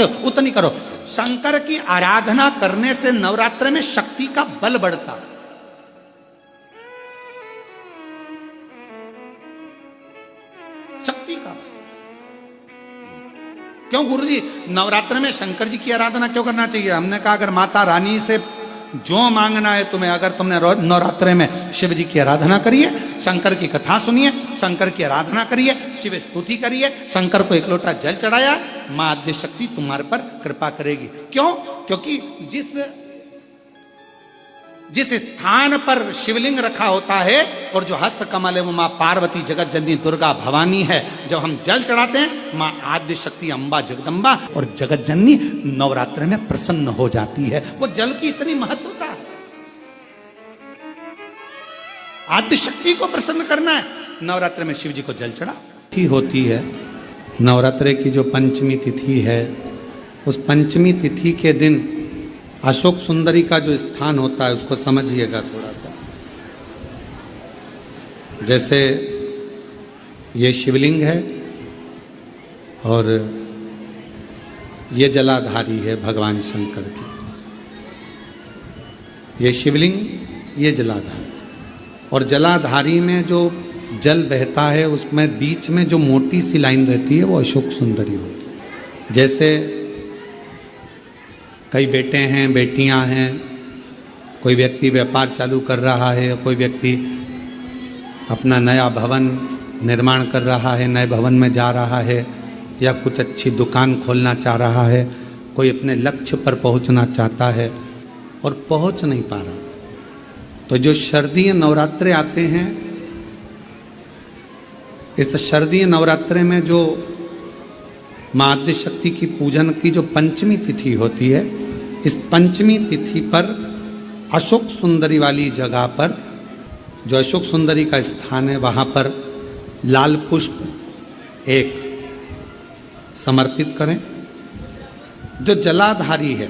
सकते हो उतनी करो। शंकर की आराधना करने से नवरात्र में शक्ति का बल बढ़ता। शक्ति का बल। क्यों गुरुजी नवरात्र में शंकर जी की आराधना क्यों करना चाहिए? हमने कहा अगर माता रानी से जो मांगना है तुम्हें, अगर तुमने नवरात्र में शिव जी की आराधना करिए, शंकर की कथा सुनिए, शंकर की आराधना करिए, शिव स्तुति करिए, शंकर को एक लोटा जल चढ़ाया, मां आद्य शक्ति तुम्हारे पर कृपा करेगी। क्यों? क्योंकि जिस स्थान पर शिवलिंग रखा होता है और जो हस्त कमल है वो मां पार्वती जगत जननी दुर्गा भवानी है। जब हम जल चढ़ाते हैं मां आद्य शक्ति अम्बा जगदम्बा और जगत जननी नवरात्र में प्रसन्न हो जाती है। वो जल की इतनी महत्वता है। आद्य शक्ति को प्रसन्न करना है, नवरात्र में शिव जी को जल चढ़ा होती है। नवरात्र की जो पंचमी तिथि है, उस पंचमी तिथि के दिन अशोक सुंदरी का जो स्थान होता है उसको समझिएगा थोड़ा सा। जैसे ये शिवलिंग है और ये जलाधारी है भगवान शंकर की। ये शिवलिंग, ये जलाधारी, और जलाधारी में जो जल बहता है उसमें बीच में जो मोटी सी लाइन रहती है वो अशोक सुंदरी होती है। जैसे कई बेटे हैं, बेटियां हैं, कोई व्यक्ति व्यापार चालू कर रहा है, कोई व्यक्ति अपना नया भवन निर्माण कर रहा है, नए भवन में जा रहा है, या कुछ अच्छी दुकान खोलना चाह रहा है, कोई अपने लक्ष्य पर पहुंचना चाहता है और पहुंच नहीं पा रहा, तो जो शारदीय नवरात्रे आते हैं, इस शारदीय नवरात्रे में जो मां आद्य शक्ति की पूजन की जो पंचमी तिथि होती है, इस पंचमी तिथि पर अशोक सुंदरी वाली जगह पर, जो अशोक सुंदरी का स्थान है, वहां पर लाल पुष्प एक समर्पित करें। जो जलाधारी है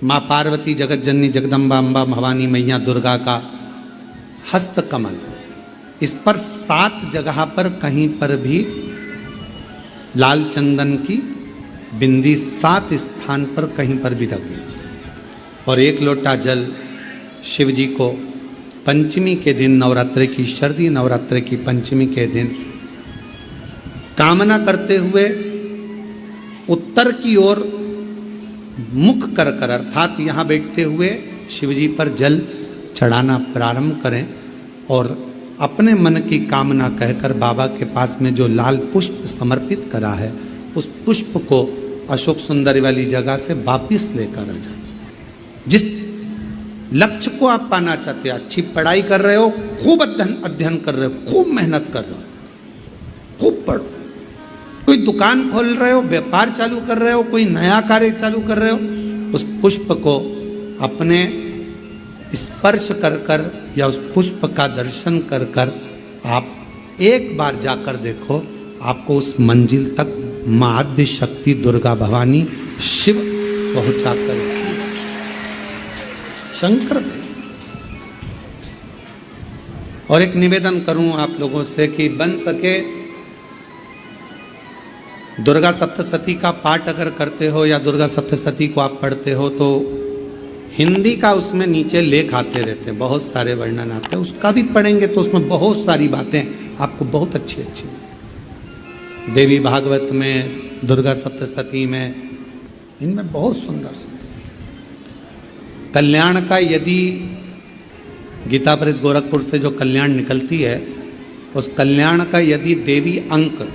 मां पार्वती जगत जननी जगदम्बा अम्बा भवानी मैया दुर्गा का हस्त कमल, इस पर 7 जगह पर कहीं पर भी लाल चंदन की बिंदी 7 स्थान पर कहीं पर भी रख दी, और 1 लोटा जल शिव जी को पंचमी के दिन, नवरात्रि की शारदीय नवरात्रि की पंचमी के दिन कामना करते हुए उत्तर की ओर मुख कर कर, अर्थात यहाँ बैठते हुए शिव जी पर जल चढ़ाना प्रारंभ करें और अपने मन की कामना कहकर बाबा के पास में जो लाल पुष्प समर्पित करा है उस पुष्प को अशोक सुंदरी वाली जगह से वापिस लेकर आ जाए। जिस लक्ष्य को आप पाना चाहते हो, अच्छी पढ़ाई कर रहे हो, खूब अध्ययन कर रहे हो, खूब मेहनत कर रहे हो, खूब पढ़ो, कोई दुकान खोल रहे हो, व्यापार चालू कर रहे हो, कोई नया कार्य चालू कर रहे हो, उस पुष्प को अपने स्पर्श कर कर या उस पुष्प का दर्शन कर कर आप एक बार जाकर देखो, आपको उस मंजिल तक मां आद्य शक्ति दुर्गा भवानी शिव पहुंचा कर शंकर में। और एक निवेदन करूं आप लोगों से कि बन सके दुर्गा सप्तशती का पाठ अगर करते हो या दुर्गा सप्तशती को आप पढ़ते हो तो हिंदी का उसमें नीचे लेख आते रहते हैं, बहुत सारे वर्णन आते हैं, उसका भी पढ़ेंगे तो उसमें बहुत सारी बातें आपको बहुत अच्छी अच्छी देवी भागवत में, दुर्गा सप्तशती में, इनमें बहुत सुंदर सुंदर कल्याण का, यदि गीता प्रेस गोरखपुर से जो कल्याण निकलती है उस कल्याण का यदि देवी अंक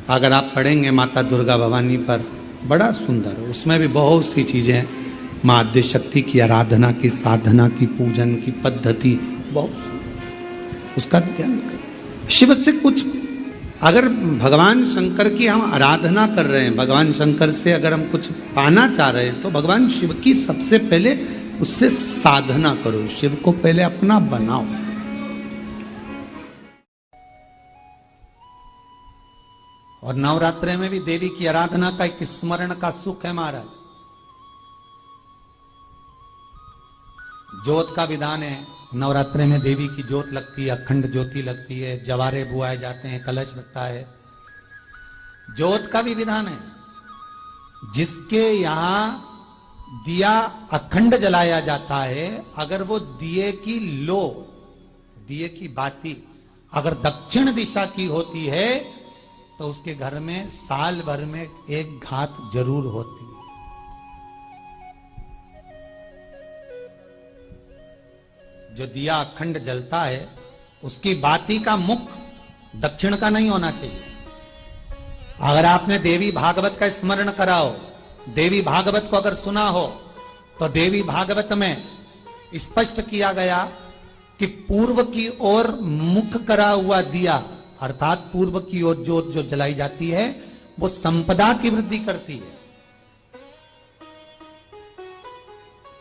अगर आप पढ़ेंगे माता दुर्गा भवानी पर, बड़ा सुंदर, उसमें भी बहुत सी चीज़ें मां आद्य शक्ति की आराधना की, साधना की, पूजन की पद्धति बहुत सुंदर, उसका ध्यान करें। शिव से कुछ अगर भगवान शंकर की हम आराधना कर रहे हैं, भगवान शंकर से अगर हम कुछ पाना चाह रहे हैं तो भगवान शिव की सबसे पहले उससे साधना करो, शिव को पहले अपना बनाओ। और नवरात्रे में भी देवी की आराधना का एक स्मरण का सुख है महाराज। ज्योत का विधान है, नवरात्रे में देवी की ज्योत लगती है, अखंड ज्योति लगती है, जवारे बुआए जाते हैं, कलश लगता है, ज्योत का भी विधान है। जिसके यहां दिया अखंड जलाया जाता है, अगर वो दिए की लो, दिए की बाती अगर दक्षिण दिशा की होती है तो उसके घर में साल भर में एक घात जरूर होती है। जो दिया अखंड जलता है उसकी बाती का मुख दक्षिण का नहीं होना चाहिए। अगर आपने देवी भागवत का स्मरण कराओ, देवी भागवत को अगर सुना हो, तो देवी भागवत में स्पष्ट किया गया कि पूर्व की ओर मुख करा हुआ दिया, अर्थात पूर्व की ओर ज्योत जो जलाई जाती है वो संपदा की वृद्धि करती है।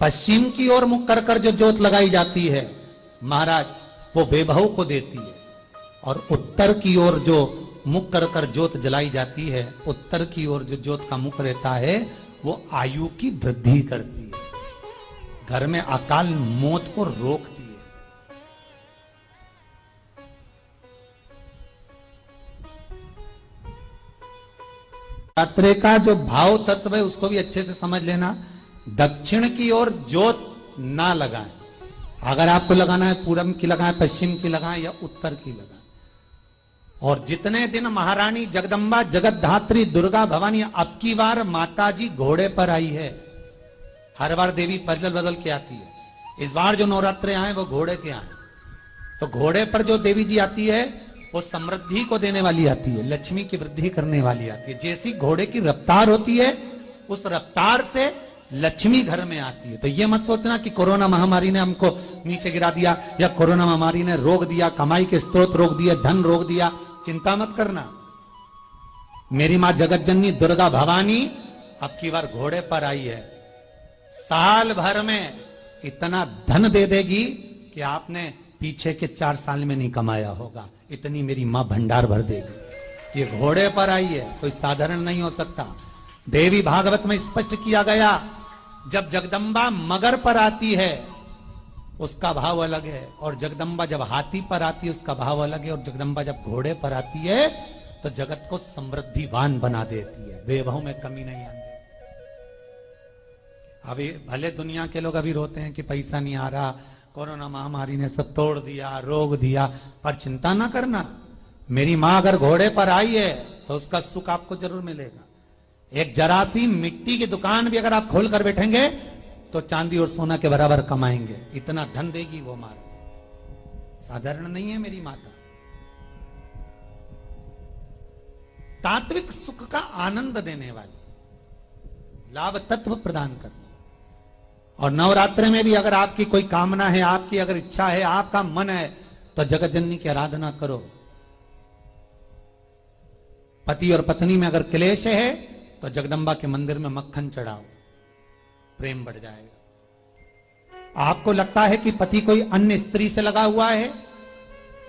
पश्चिम की ओर मुख कर कर जो ज्योत लगाई जाती है महाराज, वो वैभव को देती है। और उत्तर की ओर जो मुख कर कर ज्योत जलाई जाती है, उत्तर की ओर जो ज्योत का मुख रहता है वो आयु की वृद्धि करती है, घर में अकाल मौत को रोकती है। यात्रे का जो भाव तत्व है उसको भी अच्छे से समझ लेना। दक्षिण की ओर ज्योत ना लगाएं। अगर आपको लगाना है पूरब की लगाएं, पश्चिम की लगाएं या उत्तर की लगाएं। और जितने दिन महारानी जगदम्बा जगत धात्री दुर्गा भवानी, अब की बार माता जी घोड़े पर आई है। हर बार देवी बदल बदल के आती है, इस बार जो नवरात्रे आए वो घोड़े के आए। तो घोड़े पर जो देवी जी आती है वो समृद्धि को देने वाली आती है, लक्ष्मी की वृद्धि करने वाली आती है। जैसी घोड़े की रफ्तार होती है उस रफ्तार से लक्ष्मी घर में आती है। तो ये मत सोचना कि कोरोना महामारी ने हमको नीचे गिरा दिया या कोरोना महामारी ने रोक दिया, कमाई के स्रोत रोक दिए, धन रोक दिया। चिंता मत करना। मेरी मां जगत जननी दुर्गा भवानी अब की बार घोड़े पर आई है। साल भर में इतना धन दे देगी कि आपने पीछे के 4 साल में नहीं कमाया होगा, इतनी मेरी मां भंडार भर देगी। ये घोड़े पर आई है, कोई साधारण नहीं हो सकता। देवी भागवत में स्पष्ट किया गया, जब जगदम्बा मगर पर आती है उसका भाव अलग है, और जगदम्बा जब हाथी पर आती है उसका भाव अलग है, और जगदम्बा जब घोड़े पर आती है तो जगत को समृद्धिवान बना देती है, वैभव में कमी नहीं आती। अभी भले दुनिया के लोग अभी रोते हैं कि पैसा नहीं आ रहा, कोरोना महामारी ने सब तोड़ दिया, रोक दिया, पर चिंता ना करना। मेरी मां अगर घोड़े पर आई है तो उसका सुख आपको जरूर मिलेगा। एक जरा सी मिट्टी की दुकान भी अगर आप खोल कर बैठेंगे तो चांदी और सोना के बराबर कमाएंगे, इतना धन देगी वो मां। साधारण नहीं है मेरी माता। तात्विक सुख का आनंद देने वाली, लाभ तत्व प्रदान करने। और नवरात्रि में भी अगर आपकी कोई कामना है, आपकी अगर इच्छा है, आपका मन है, तो जगत जननी की आराधना करो। पति और पत्नी में अगर क्लेश है तो जगदम्बा के मंदिर में मक्खन चढ़ाओ, प्रेम बढ़ जाएगा। आपको लगता है कि पति कोई अन्य स्त्री से लगा हुआ है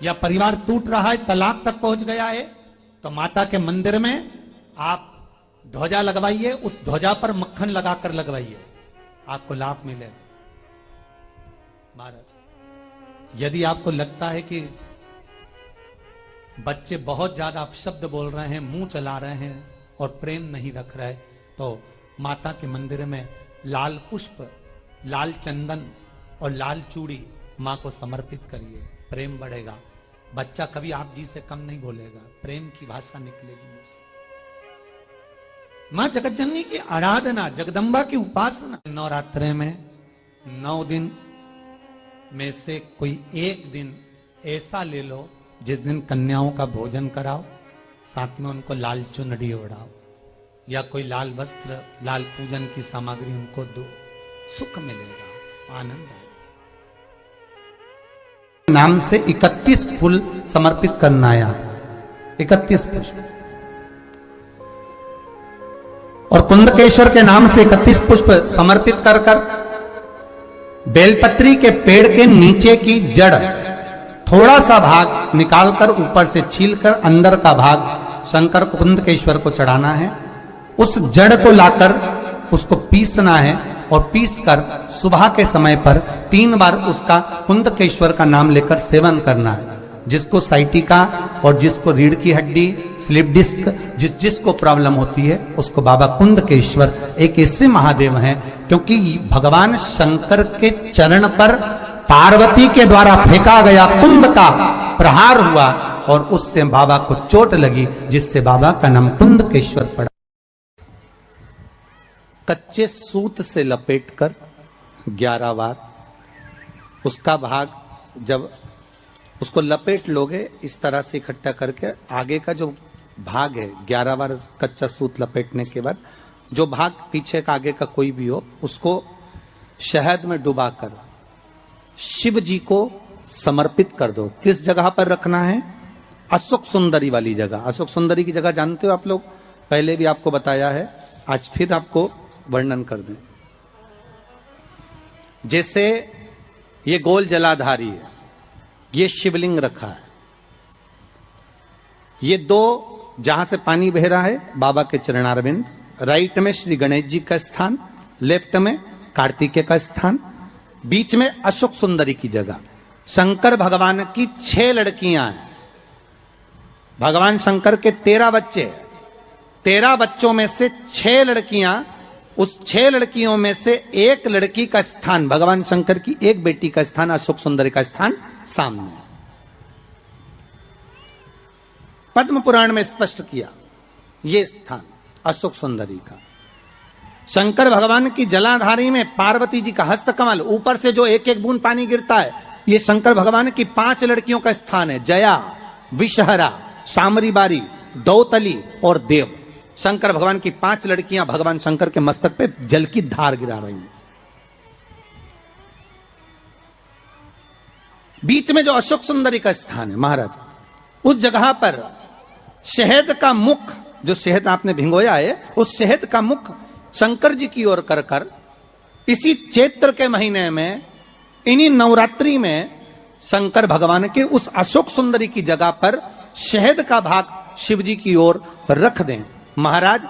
या परिवार टूट रहा है, तलाक तक पहुंच गया है, तो माता के मंदिर में आप ध्वजा लगवाइए, उस ध्वजा पर मक्खन लगाकर लगवाइए, आपको लाभ मिलेगा। महाराज, यदि आपको लगता है कि बच्चे बहुत ज्यादा अपशब्द बोल रहे हैं, मुंह चला रहे हैं और प्रेम नहीं रख रहे, तो माता के मंदिर में लाल पुष्प, लाल चंदन और लाल चूड़ी मां को समर्पित करिए, प्रेम बढ़ेगा। बच्चा कभी आप जी से कम नहीं बोलेगा, प्रेम की भाषा निकलेगी मुझसे। मां जगत जननी की आराधना, जगदम्बा की उपासना। नवरात्रे में 9 दिन में से कोई एक दिन ऐसा ले लो जिस दिन कन्याओं का भोजन कराओ, साथ में उनको लाल चुनरी ओढ़ाओ या कोई लाल वस्त्र, लाल पूजन की सामग्री उनको दो, सुख मिलेगा, आनंद आएगा। नाम से 31 फूल समर्पित करना आया, 31 पुष्प। और कुंदकेश्वर के नाम से 31 पुष्प समर्पित कर कर बेलपत्री के पेड़ के नीचे की जड़ थोड़ा सा भाग निकालकर ऊपर से छीलकर अंदर का भाग शंकर कुंदकेश्वर को चढ़ाना है। उस जड़ को लाकर उसको पीसना है और पीसकर सुबह के समय पर 3 बार उसका कुंदकेश्वर का नाम लेकर सेवन करना है। जिसको साइटिका और जिसको रीढ़ की हड्डी, स्लिप डिस्क, जिसको प्रॉब्लम होती है उसको बाबा कुंदकेश्वर एक ऐसे महादेव हैं, क्योंकि भगवान शंकर के चरण पर पार्वती के द्वारा फेंका गया कुंद का प्रहार हुआ और उससे बाबा को चोट लगी, जिससे बाबा का नाम कुंदकेश्वर पड़ा। कच्चे सूत से लपेटकर 11 बार उसका भाग, जब उसको लपेट लोगे इस तरह से इकट्ठा करके, आगे का जो भाग है 11 बार कच्चा सूत लपेटने के बाद जो भाग पीछे का आगे का कोई भी हो उसको शहद में डुबाकर शिव जी को समर्पित कर दो। किस जगह पर रखना है? अशोक सुंदरी वाली जगह। अशोक सुंदरी की जगह जानते हो आप लोग, पहले भी आपको बताया है, आज फिर आपको वर्णन कर दें। जैसे ये गोल जलाधारी है, ये शिवलिंग रखा है, ये 2 जहां से पानी बह रहा है बाबा के चरणारविंद, राइट में श्री गणेश जी का स्थान, लेफ्ट में कार्तिकेय का स्थान, बीच में अशोक सुंदरी की जगह। शंकर भगवान की 6 लड़कियां हैं। भगवान शंकर के 13 बच्चे, 13 बच्चों में से 6 लड़कियां, उस 6 लड़कियों में से एक लड़की का स्थान, भगवान शंकर की एक बेटी का स्थान, अशोक सुंदरी का स्थान सामने है। पद्म पुराण में स्पष्ट किया यह स्थान अशोक सुंदरी का। शंकर भगवान की जलाधारी में पार्वती जी का हस्तकमल, ऊपर से जो एक एक बूंद पानी गिरता है, यह शंकर भगवान की 5 लड़कियों का स्थान है, जया, विषहरा, शामरी बारी, दौतली और देव। शंकर भगवान की 5 लड़कियां भगवान शंकर के मस्तक पे जल की धार गिरा रही हैं। बीच में जो अशोक सुंदरी का स्थान है महाराज, उस जगह पर शहद का मुख, जो शहद आपने भिंगोया है, उस शहद का मुख शंकर जी की ओर कर कर इसी चैत्र के महीने में, इन्हीं नवरात्रि में शंकर भगवान के उस अशोक सुंदरी की जगह पर शहद का भाग शिव जी की ओर रख दें। महाराज,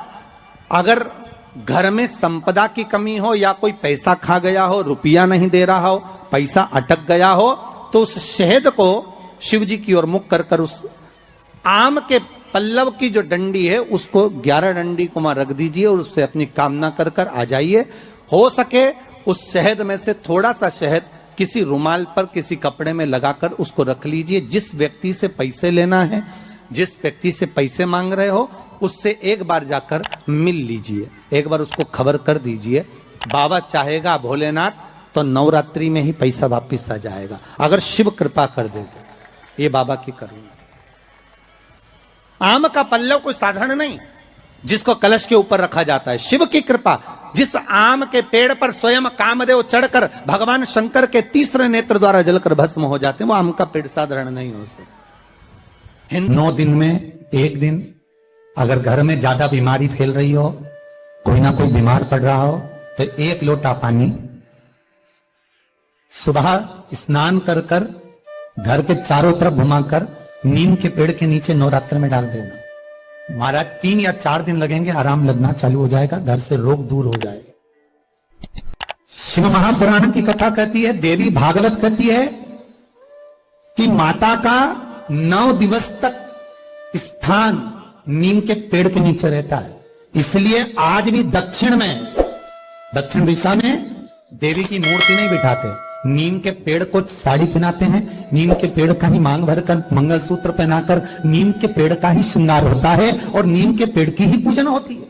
अगर घर में संपदा की कमी हो या कोई पैसा खा गया हो, रुपया नहीं दे रहा हो, पैसा अटक गया हो, तो उस शहद को शिव जी की ओर मुख कर कर उस आम के पल्लव की जो डंडी है उसको 11 डंडी को वहां रख दीजिए और उससे अपनी कामना कर कर आ जाइए। हो सके उस शहद में से थोड़ा सा शहद किसी रुमाल पर, किसी कपड़े में लगाकर उसको रख लीजिए। जिस व्यक्ति से पैसे लेना है, जिस व्यक्ति से पैसे मांग रहे हो, उससे एक बार जाकर मिल लीजिए, एक बार उसको खबर कर दीजिए। बाबा चाहेगा भोलेनाथ तो नवरात्रि में ही पैसा वापिस आ जाएगा, अगर शिव कृपा कर देगा। ये बाबा की करुणा। आम का पल्लव कोई साधारण नहीं जिसको कलश के ऊपर रखा जाता है, शिव की कृपा। जिस आम के पेड़ पर स्वयं कामदेव चढ़कर भगवान शंकर के तीसरे नेत्र द्वारा जलकर भस्म हो जाते हैं, वो आम का पेड़ साधारण नहीं हो सकता। 9 दिन में 1 दिन अगर घर में ज्यादा बीमारी फैल रही हो, कोई ना कोई बीमार पड़ रहा हो, तो 1 लोटा पानी सुबह स्नान कर कर घर के चारों तरफ घुमाकर नीम के पेड़ के नीचे नवरात्र में डाल देना। महाराज 3 या 4 दिन लगेंगे, आराम लगना चालू हो जाएगा, घर से रोग दूर हो जाएगा। शिव महापुराण की कथा कहती है, देवी भागवत कहती है कि माता का 9 दिवस तक स्थान नीम के पेड़ के नीचे रहता है। इसलिए आज भी दक्षिण दिशा में देवी की मूर्ति नहीं बिठाते, नीम के पेड़ को साड़ी पहनाते हैं, नीम के पेड़ का ही मांग भरकर मंगलसूत्र पहनाकर नीम के पेड़ का ही श्रृंगार होता है और नीम के पेड़ की ही पूजन होती है।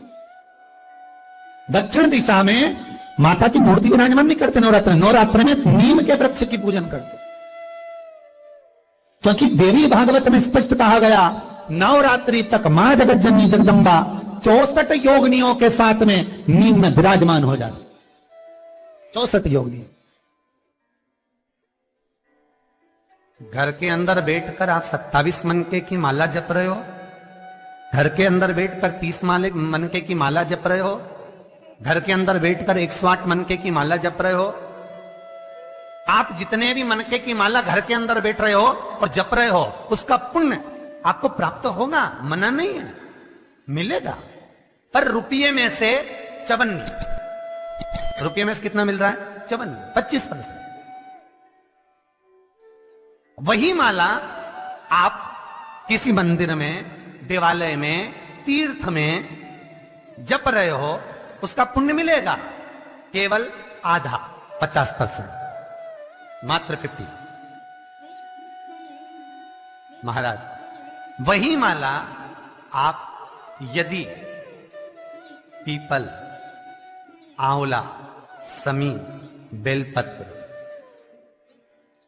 दक्षिण दिशा में माता की मूर्ति विराजमान नहीं करते नवरात्र में नीम के वृक्ष की पूजन करते, क्योंकि देवी भागवत में स्पष्ट कहा गया, नवरात्रि तक मां जगत जननी जगदम्बा 64 योगिनियों के साथ में नीम में विराजमान हो जाती। 64 योगिनी। घर के अंदर बैठकर आप 27 मनके की माला जप रहे हो, घर के अंदर बैठकर 30 मनके की माला जप रहे हो, घर के अंदर बैठकर 108 मनके की माला जप रहे हो। आप जितने भी मनके की माला घर के अंदर बैठ रहे हो और जप रहे हो, उसका पुण्य आपको प्राप्त होगा, मना नहीं है, मिलेगा। पर रुपये में से 54, रुपये में से कितना मिल रहा है? 54, 25%। वही माला आप किसी मंदिर में, देवालय में, तीर्थ में जप रहे हो, उसका पुण्य मिलेगा केवल आधा, 50%, मात्र 50। महाराज, वही माला आप यदि पीपल, आंवला, समी, बेलपत्र,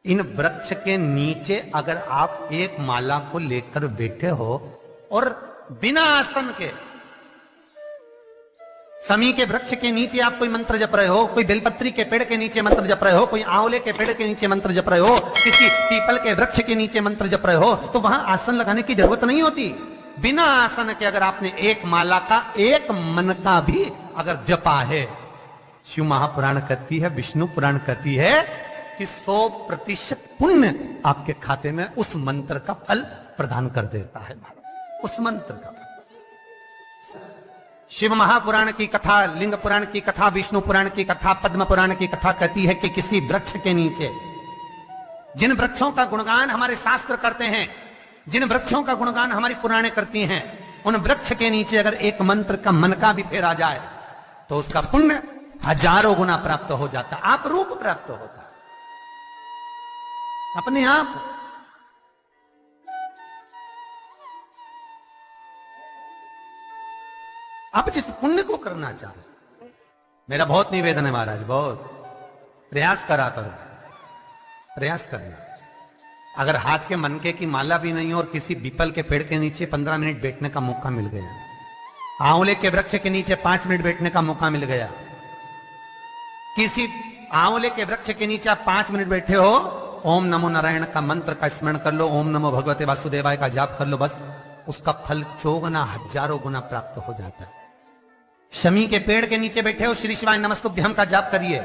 इन वृक्ष के नीचे अगर आप एक माला को लेकर बैठे हो और बिना आसन के, समी के वृक्ष के नीचे आप कोई मंत्र जप रहे हो, कोई बेलपत्री के पेड़ के नीचे मंत्र जप रहे हो, कोई आंवले के पेड़ के नीचे मंत्र जप रहे हो, किसी पीपल के वृक्ष के नीचे मंत्र जप रहे हो, तो वहां आसन लगाने की जरूरत नहीं होती। बिना आसन के अगर आपने एक माला का, एक मन का भी अगर जपा है, शिव महापुराण कहती है, विष्णु पुराण कहती है कि 100% पुण्य आपके खाते में उस मंत्र का फल प्रदान कर देता है। उस मंत्र का, शिव महापुराण की कथा, लिंग पुराण की कथा, विष्णु पुराण की कथा, पद्म पुराण की कथा कहती है कि किसी वृक्ष के नीचे, जिन वृक्षों का गुणगान हमारे शास्त्र करते हैं, जिन वृक्षों का गुणगान हमारी पुराणे करती हैं, उन वृक्ष के नीचे अगर एक मंत्र का मन का भी फेरा जाए तो उसका पुण्य हजारों गुना प्राप्त हो जाता, आप रूप प्राप्त होता अपने आप। आप जिस पुण्य को करना चाहे, मेरा बहुत निवेदन है महाराज, बहुत प्रयास करा करो, प्रयास करना। अगर हाथ के मनके की माला भी नहीं हो और किसी पीपल के पेड़ के नीचे 15 मिनट बैठने का मौका मिल गया, आंवले के वृक्ष के नीचे 5 मिनट बैठने का मौका मिल गया, किसी आंवले के वृक्ष के नीचे आप 5 मिनट बैठे हो, ओम नमो नारायण का मंत्र का स्मरण कर लो, ओम नमो भगवते वासुदेवाय का जाप कर लो, बस उसका फल 100 गुना, हजारों गुना प्राप्त हो जाता है। शमी के पेड़ के नीचे बैठे हो, श्री शिवाय नमस्तुभ्यम का जाप करिए,